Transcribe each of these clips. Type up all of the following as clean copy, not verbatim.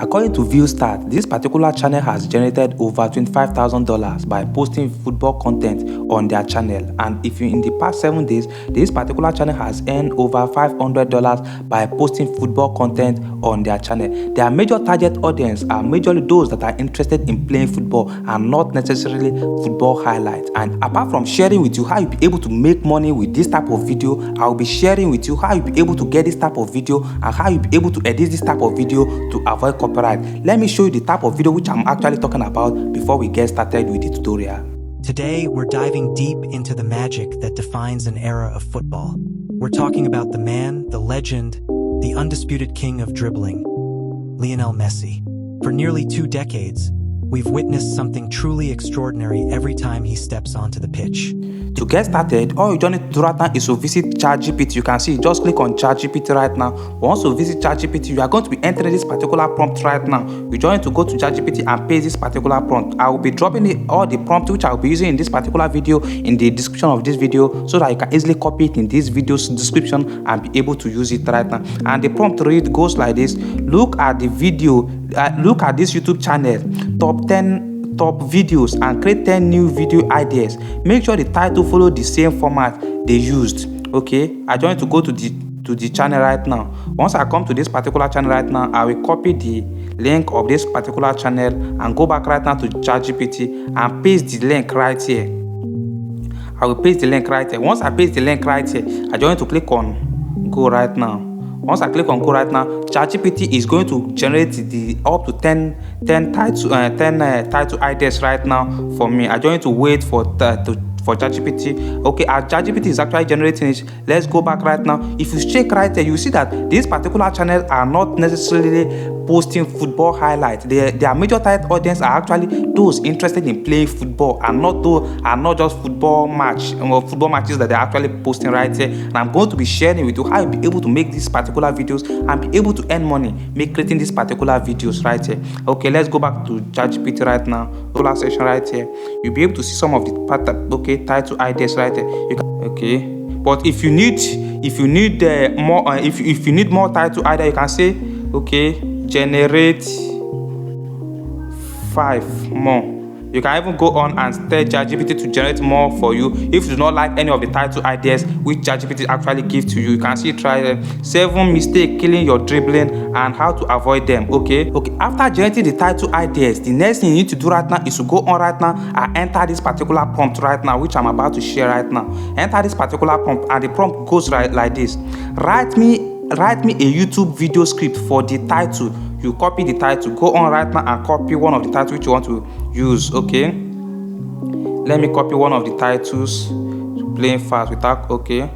According to ViewStat, this particular channel has generated over $25,000 by posting football content on their channel. And if you in the past 7 days, this particular channel has earned over $500 by posting football content on their channel. Their major target audience are majorly those that are interested in playing football and not necessarily football highlights. And apart from sharing with you how you'll be able to make money with this type of video, I'll be sharing with you how you'll be able to get this type of video and how you'll be able to edit this type of video to avoid copyright. Let me show you the type of video which I'm actually talking about before we get started with the tutorial. Today, we're diving deep into the magic that defines an era of football. We're talking about the man, the legend, the undisputed king of dribbling, Lionel Messi. For nearly 2 decades, we've witnessed something truly extraordinary every time he steps onto the pitch. To get started, all you just need to do right now is to visit ChatGPT. You can see, just click on ChatGPT right now. Once you visit ChatGPT, you are going to be entering this particular prompt right now. You just need to go to ChatGPT and paste this particular prompt. I will be dropping all the prompts which I will be using in this particular video in the description of this video, so that you can easily copy it in this video's description and be able to use it right now. And the prompt read goes like this: look at the video, look at this YouTube channel, top 10 top videos, and create 10 new video ideas. Make sure the title follow the same format they used. Okay, I just need to go to the channel right now. Once I come to this particular channel right now, I will copy the link of this particular channel and go back right now to ChatGPT and paste the link right here. I will paste the link right here. Once I paste the link right here, I just need to click on go right now. Once I click on go right now, ChatGPT is going to generate the up to 10 title ideas right now for me. I just need to wait for ChatGPT. Okay, as ChatGPT is actually generating it, let's go back right now. If you check right there, you see that this particular channel are not necessarily posting football highlights. Their major target audience are actually those interested in playing football, and not just football matches that they're actually posting right here. And I'm going to be sharing with you how you'll be able to make these particular videos and be able to earn money creating these particular videos right here. Okay, let's go back to ChatGPT right now. Popular section right here. You'll be able to see some of the title ideas right there. Okay, but if you need more title idea, you can say, okay, generate 5 more. You can even go on and tell ChatGPT to generate more for you. If you do not like any of the title ideas which ChatGPT actually gives to you, you can see try 7 mistakes killing your dribbling and how to avoid them. Okay. After generating the title ideas, the next thing you need to do right now is to go on right now and enter this particular prompt right now, which I'm about to share right now. Enter this particular prompt, and the prompt goes like this: write me a YouTube video script for the title. You copy the title, go on right now and copy one of the titles which you want to use. Okay, let me copy one of the titles, playing fast without. Okay,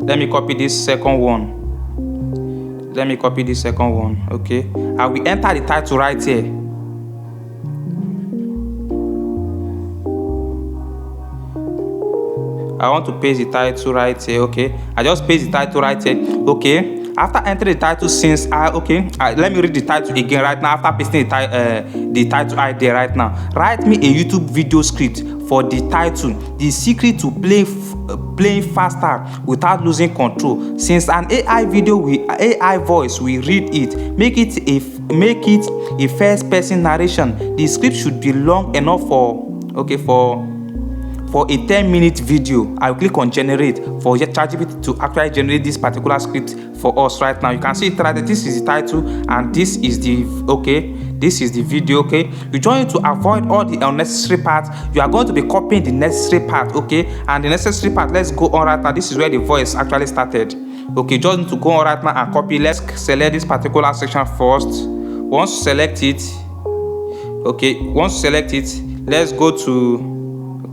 let me copy this second one. Okay, I will enter the title right here. I want to paste the title right here. Okay, I just paste the title right here. Okay, after entering the title, let me read the title again right now. After pasting the title idea right now, write me a YouTube video script for the title: the secret to playing faster without losing control. Since an AI voice will read it, make it a first person narration. The script should be long enough for a 10-minute video. I'll click on generate for ChatGPT to actually generate this particular script for us right now. You can see it right there. This is the title and this is the video. Okay, you just need to avoid all the unnecessary parts. You are going to be copying the necessary part. Okay, and the necessary part, let's go on right now. This is where the voice actually started. Okay, just need to go on right now and copy. Let's select this particular section first. Once you select it, let's go to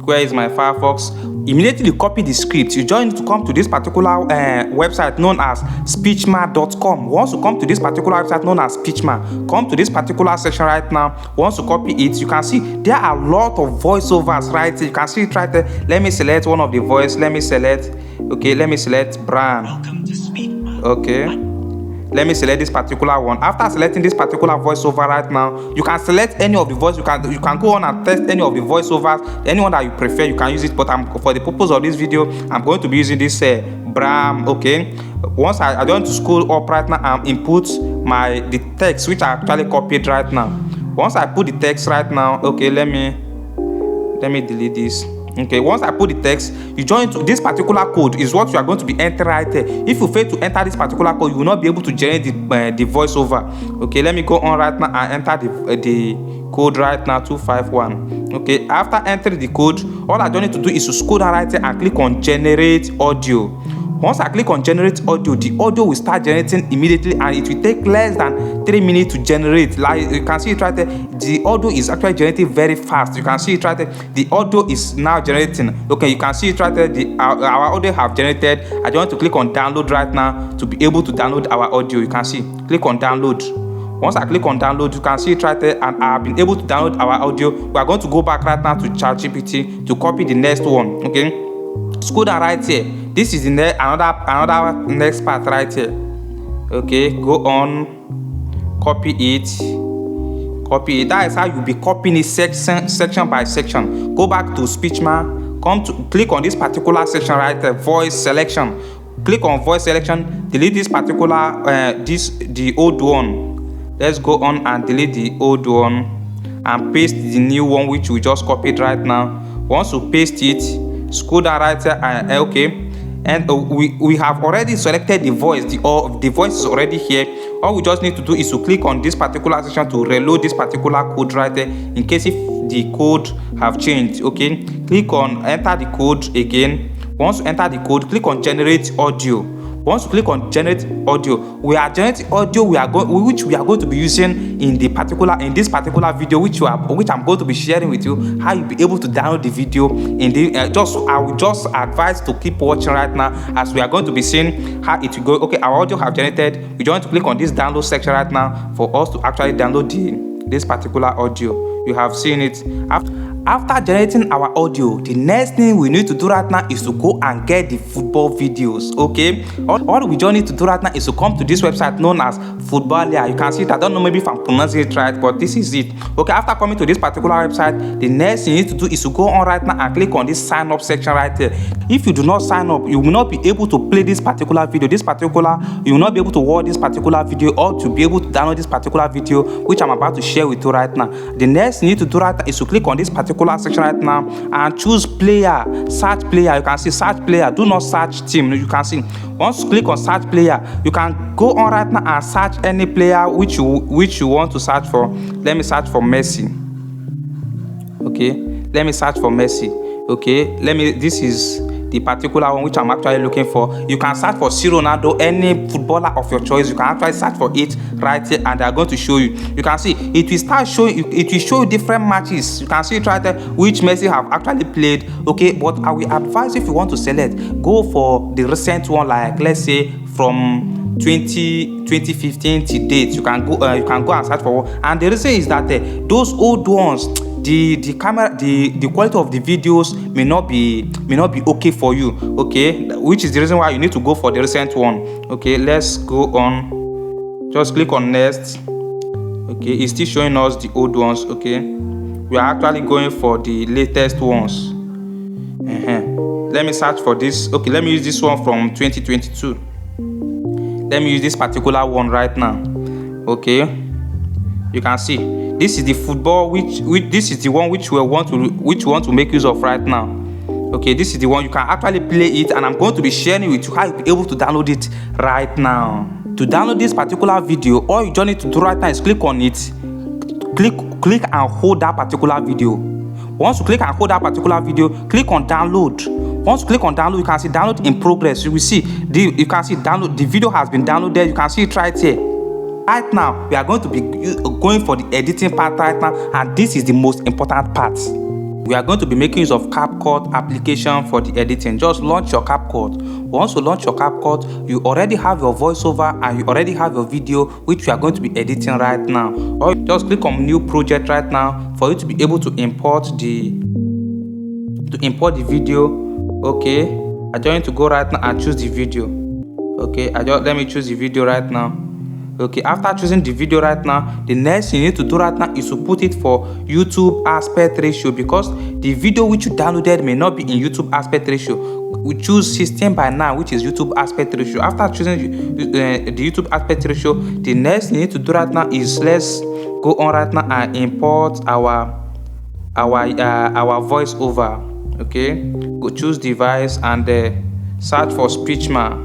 where is my Firefox. Immediately copy the script. You just need to come to this particular website known as speechma.com. Once you come to this particular website known as Speechma, come to this particular section right now. Once you copy it, you can see there are a lot of voiceovers right here. You can see it right there. Let me select one of the voice. Let me select Bran. Welcome to Speechma. Okay, let me select this particular one. After selecting this particular voiceover right now, you can select any of the voice. You can go on and test any of the voiceovers, anyone that you prefer. You can use it, but for the purpose of this video, I'm going to be using this Bram. Okay, once I don't scroll up right now and input the text which I actually copied right now. Once I put the text right now, okay, let me delete this. Okay, once I put the text, you join to this particular code is what you are going to be entering right there. If you fail to enter this particular code, you will not be able to generate the voiceover. Okay, let me go on right now and enter the code right now, 251. Okay, after entering the code, all I don't need to do is to scroll down right there and click on generate audio. Once I click on generate audio, the audio will start generating immediately, and it will take less than 3 minutes to generate. Like you can see it right there, the audio is actually generating very fast. You can see it right there, the audio is now generating. Okay, you can see it right there, our audio have generated. I just want to click on download right now to be able to download our audio. You can see, click on download. Once I click on download, you can see it right there, and I have been able to download our audio. We are going to go back right now to ChatGPT to copy the next one. Okay, scroll down right here. This is another next part right here. Okay, go on, copy it. That is how you'll be copying it section by section. Go back to Speechma, click on this particular section right there, voice selection. Click on voice selection, delete this particular the old one. Let's go on and delete the old one and paste the new one which we just copied right now. Once you paste it, scroll down right here and okay. And we have already selected the voice. The voice is already here. All we just need to do is to click on this particular section to reload this particular code right there in case if the code have changed. Okay, click on enter the code again. Once you enter the code, click on generate audio. Once you click on generate audio, we are generating audio which we are going to be using in this particular video which I'm going to be sharing with you, how you'll be able to download the video in the I will just advise to keep watching right now as we are going to be seeing how it will go. Okay, our audio have generated. We just want to click on this download section right now for us to actually download this particular audio. You have seen it. After generating our audio, the next thing we need to do right now is to go and get the football videos. Okay, all we just need to do right now is to come to this website known as Footballia. You can see it. I don't know maybe if I'm pronouncing it right, but this is it. Okay, after coming to this particular website, the next thing you need to do is to go on right now and click on this sign up section right there. If you do not sign up, you will not be able to play this particular video. You will not be able to watch this particular video or to be able to download this particular video which I'm about to share with you right now. The next thing you need to do right now is to click on this particular section right now and choose player, search player. You can see search player, do not search team. You can see once you click on search player, you can go on right now and search any player which you want to search for. Let me search for Messi. Okay, let me search for Messi. Okay, this is the particular one which I'm actually looking for. You can search for C. Ronaldo, any footballer of your choice. You can actually search for it right here and they are going to show you. You can see it will start showing you, it will show you different matches. You can see it right there which Messi have actually played. Okay, but I will advise if you want to select, go for the recent one, like let's say from 2015 to date. You can go and search for one. And the reason is that those old ones, the camera, the quality of the videos may not be okay for you. Okay, which is the reason why you need to go for the recent one. Okay, let's go on, just click on next. Okay, it's still showing us the old ones. Okay, we are actually going for the latest ones. Let me search for this. Okay, let me use this one from 2022. Let me use this particular one right now. Okay, you can see this is the football which this is the one which we want to make use of right now. Okay, this is the one you can actually play it, and I'm going to be sharing with you how you'll be able to download it right now. To download this particular video, all you just need to do right now is click on it, click and hold that particular video. Once you click and hold that particular video, click on download. Once you click on download, you can see download in progress. You will see you can see download. The video has been downloaded. You can see it right here. Right now, we are going to be going for the editing part right now, and this is the most important part. We are going to be making use of CapCut application for the editing. Just launch your CapCut. Once you launch your CapCut, you already have your voiceover and you already have your video which we are going to be editing right now. Or just click on new project right now for you to be able to import the video. Okay, I just need to go right now and choose the video. Okay, let me choose the video right now. Okay, after choosing the video right now, the next thing you need to do right now is to put it for YouTube aspect ratio, because the video which you downloaded may not be in YouTube aspect ratio. we choose 16:9, which is YouTube aspect ratio. After choosing the YouTube aspect ratio, the next thing you need to do right now is let's go on right now and import our voiceover. Okay, go choose device and search for Speechma.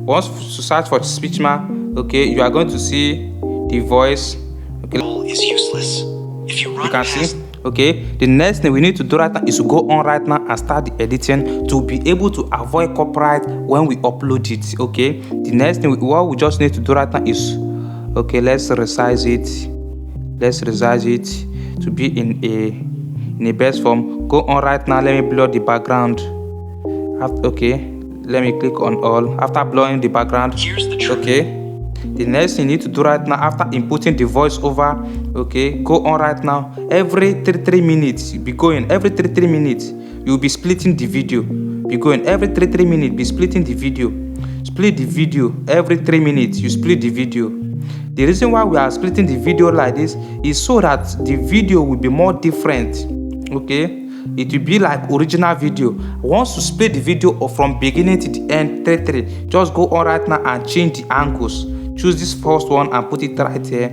Once you search for Speechma, okay, you are going to see the voice. Okay, is useless. If you can see. Okay, the next thing we need to do right now is to go on right now and start the editing to be able to avoid copyright when we upload it. Okay, the next thing what we just need to do right now is, okay, let's resize it to be in a best form. Go on right now, let me blur the background. Okay, let me click on all. After blurring the background, okay, the next thing you need to do right now after inputting the voiceover, okay, go on right now. Every 3 minutes, be going. Every 3 minutes, you'll be splitting the video. Be going. Every 3 minutes, be splitting the video. Split the video. Every 3 minutes, you split the video. The reason why we are splitting the video like this is so that the video will be more different. Okay, it will be like original video. Once you split the video from beginning to the end, 3, just go on right now and change the angles. Choose this first one and put it right here,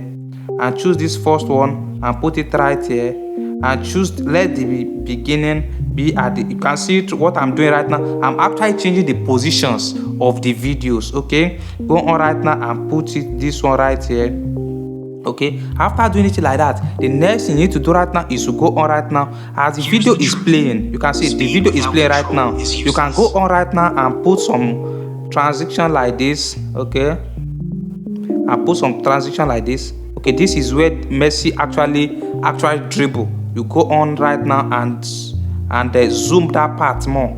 and choose this first one and put it right here, and choose, let the beginning be at the, you can see what I'm doing right now. I'm actually changing the positions of the videos. Okay, go on right now and put it this one right here. Okay, after doing it like that, the next thing you need to do right now is to go on right now. As the video is playing, you can see the video is playing right now. You can go on right now and put some transition like this. Okay, and put some transition like this. Okay, this is where Messi actually dribble. You go on right now and zoom that part more.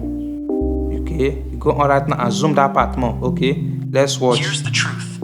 Okay, you go on right now and zoom that part more. Okay, let's watch. Here's the truth.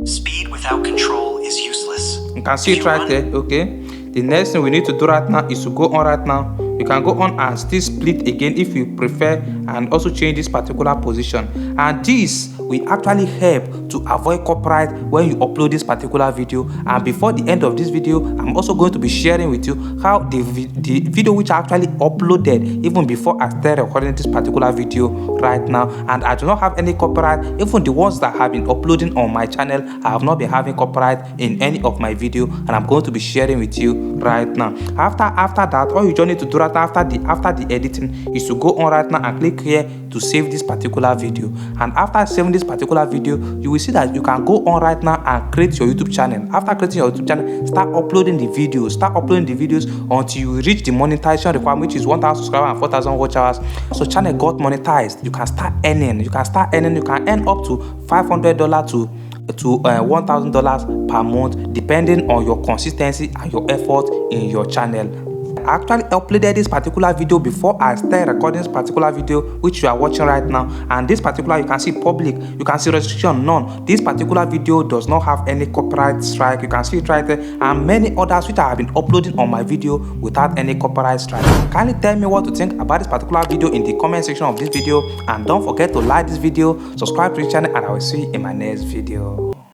Speed without control is useless. You can see it right there. Okay, the next thing we need to do right now is to go on right now. You can go on and still split again if you prefer, and also change this particular position. And this will actually help to avoid copyright when you upload this particular video. And before the end of this video, I'm also going to be sharing with you how the video which I actually uploaded even before I started recording this particular video right now, and I do not have any copyright. Even the ones that have been uploading on my channel, I have not been having copyright in any of my video, and I'm going to be sharing with you right now. After that, all you just need to do right now after the editing is to go on right now and click here to save this particular video. And after saving this particular video, you will see that you can go on right now and create your YouTube channel. After creating your YouTube channel, start uploading the videos. Until you reach the monetization requirement, which is 1,000 subscribers and 4,000 watch hours. So channel got monetized. You can start earning. You can earn up to $500 to $1,000 per month, depending on your consistency and your effort in your channel. I actually uploaded this particular video before I started recording this particular video which you are watching right now. And this particular, you can see public, you can see restriction none. This particular video does not have any copyright strike. You can see it right there, and many others which I have been uploading on my video without any copyright strike. Kindly tell me what to think about this particular video in the comment section of this video, and don't forget to like this video, subscribe to the channel, and I will see you in my next video.